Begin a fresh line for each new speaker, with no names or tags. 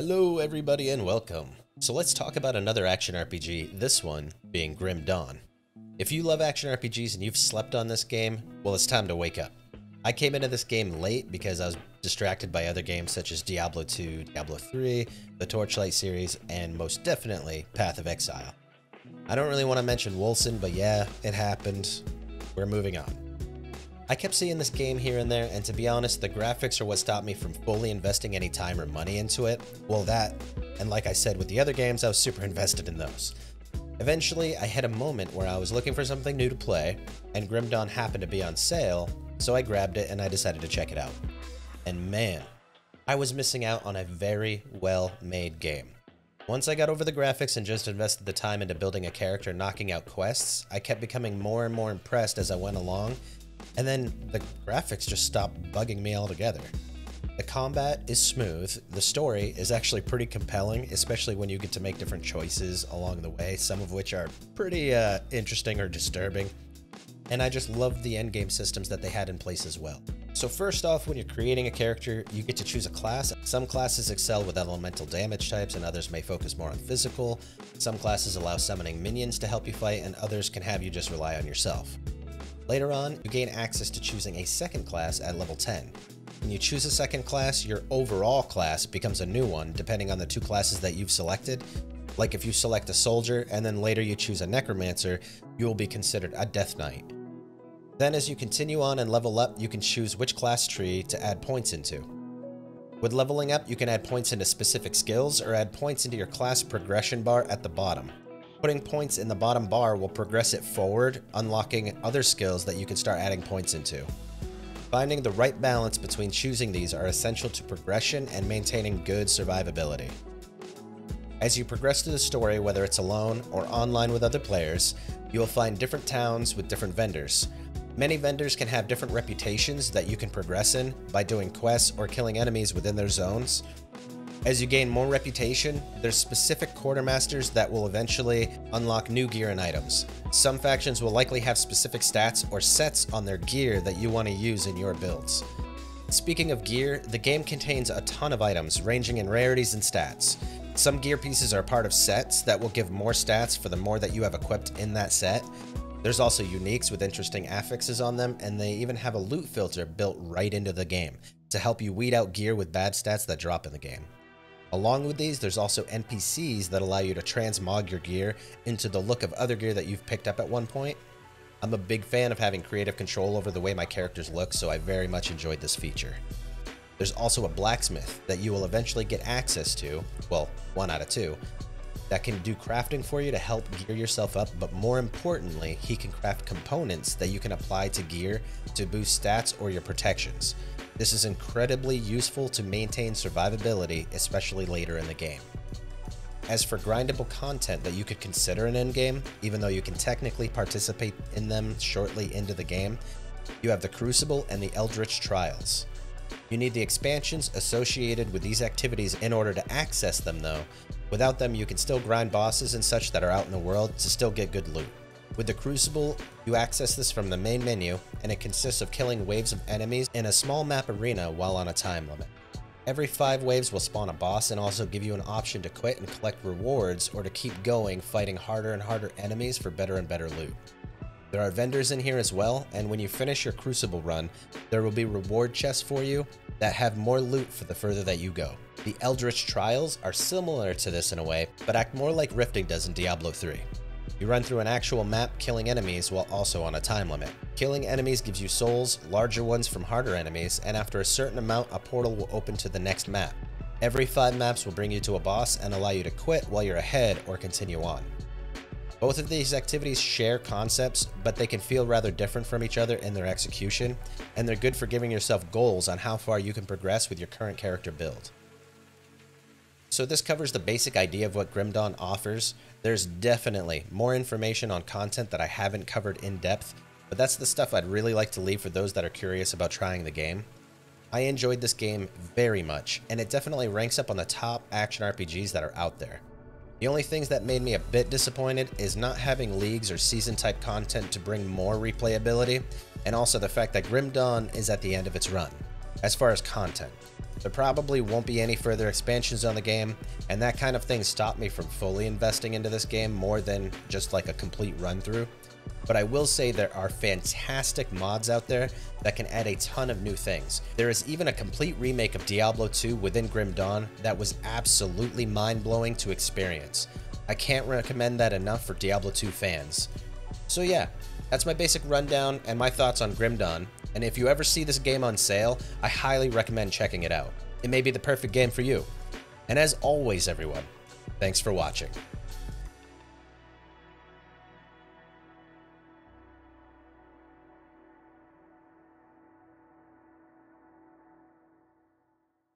Hello everybody and welcome. So let's talk about another action RPG, this one being Grim Dawn. If you love action RPGs and you've slept on this game, well, it's time to wake up. I came into this game late because I was distracted by other games such as Diablo 2, Diablo 3, the Torchlight series, and most definitely Path of Exile. I don't really want to mention Wolcen, but yeah, it happened. We're moving on. I kept seeing this game here and there, and to be honest, the graphics are what stopped me from fully investing any time or money into it. Well, that, and like I said with the other games, I was super invested in those. Eventually, I had a moment where I was looking for something new to play, and Grim Dawn happened to be on sale, so I grabbed it and I decided to check it out. And man, I was missing out on a very well-made game. Once I got over the graphics and just invested the time into building a character and knocking out quests, I kept becoming more and more impressed as I went along, and then the graphics just stopped bugging me altogether. The combat is smooth, the story is actually pretty compelling, especially when you get to make different choices along the way, some of which are pretty interesting or disturbing. And I just love the endgame systems that they had in place as well. So first off, when you're creating a character, you get to choose a class. Some classes excel with elemental damage types and others may focus more on physical. Some classes allow summoning minions to help you fight, and others can have you just rely on yourself. Later on, you gain access to choosing a second class at level 10. When you choose a second class, your overall class becomes a new one depending on the two classes that you've selected. Like if you select a soldier and then later you choose a necromancer, you will be considered a death knight. Then as you continue on and level up, you can choose which class tree to add points into. With leveling up, you can add points into specific skills or add points into your class progression bar at the bottom. Putting points in the bottom bar will progress it forward, unlocking other skills that you can start adding points into. Finding the right balance between choosing these are essential to progression and maintaining good survivability. As you progress through the story, whether it's alone or online with other players, you will find different towns with different vendors. Many vendors can have different reputations that you can progress in by doing quests or killing enemies within their zones. As you gain more reputation, there's specific quartermasters that will eventually unlock new gear and items. Some factions will likely have specific stats or sets on their gear that you want to use in your builds. Speaking of gear, the game contains a ton of items ranging in rarities and stats. Some gear pieces are part of sets that will give more stats for the more that you have equipped in that set. There's also uniques with interesting affixes on them, and they even have a loot filter built right into the game to help you weed out gear with bad stats that drop in the game. Along with these, there's also NPCs that allow you to transmog your gear into the look of other gear that you've picked up at one point. I'm a big fan of having creative control over the way my characters look, so I very much enjoyed this feature. There's also a blacksmith that you will eventually get access to, well, 1 out of 2, that can do crafting for you to help gear yourself up, but more importantly, he can craft components that you can apply to gear to boost stats or your protections. This is incredibly useful to maintain survivability, especially later in the game. As for grindable content that you could consider an endgame, even though you can technically participate in them shortly into the game, you have the Crucible and the Eldritch Trials. You need the expansions associated with these activities in order to access them though. Without them, you can still grind bosses and such that are out in the world to still get good loot. With the Crucible, you access this from the main menu, and it consists of killing waves of enemies in a small map arena while on a time limit. Every 5 waves will spawn a boss and also give you an option to quit and collect rewards or to keep going fighting harder and harder enemies for better and better loot. There are vendors in here as well, and when you finish your Crucible run, there will be reward chests for you that have more loot for the further that you go. The Eldritch Trials are similar to this in a way, but act more like rifting does in Diablo 3. You run through an actual map killing enemies while also on a time limit. Killing enemies gives you souls, larger ones from harder enemies, and after a certain amount, a portal will open to the next map. Every 5 maps will bring you to a boss and allow you to quit while you're ahead or continue on. Both of these activities share concepts, but they can feel rather different from each other in their execution, and they're good for giving yourself goals on how far you can progress with your current character build. So this covers the basic idea of what Grim Dawn offers. There's definitely more information on content that I haven't covered in depth, but that's the stuff I'd really like to leave for those that are curious about trying the game. I enjoyed this game very much, and it definitely ranks up on the top action RPGs that are out there. The only things that made me a bit disappointed is not having leagues or season type content to bring more replayability, and also the fact that Grim Dawn is at the end of its run, as far as content. There probably won't be any further expansions on the game, and that kind of thing stopped me from fully investing into this game more than just like a complete run through. But I will say there are fantastic mods out there that can add a ton of new things. There is even a complete remake of Diablo 2 within Grim Dawn that was absolutely mind-blowing to experience. I can't recommend that enough for Diablo 2 fans. So yeah, that's my basic rundown and my thoughts on Grim Dawn, and if you ever see this game on sale, I highly recommend checking it out. It may be the perfect game for you. And as always everyone, thanks for watching.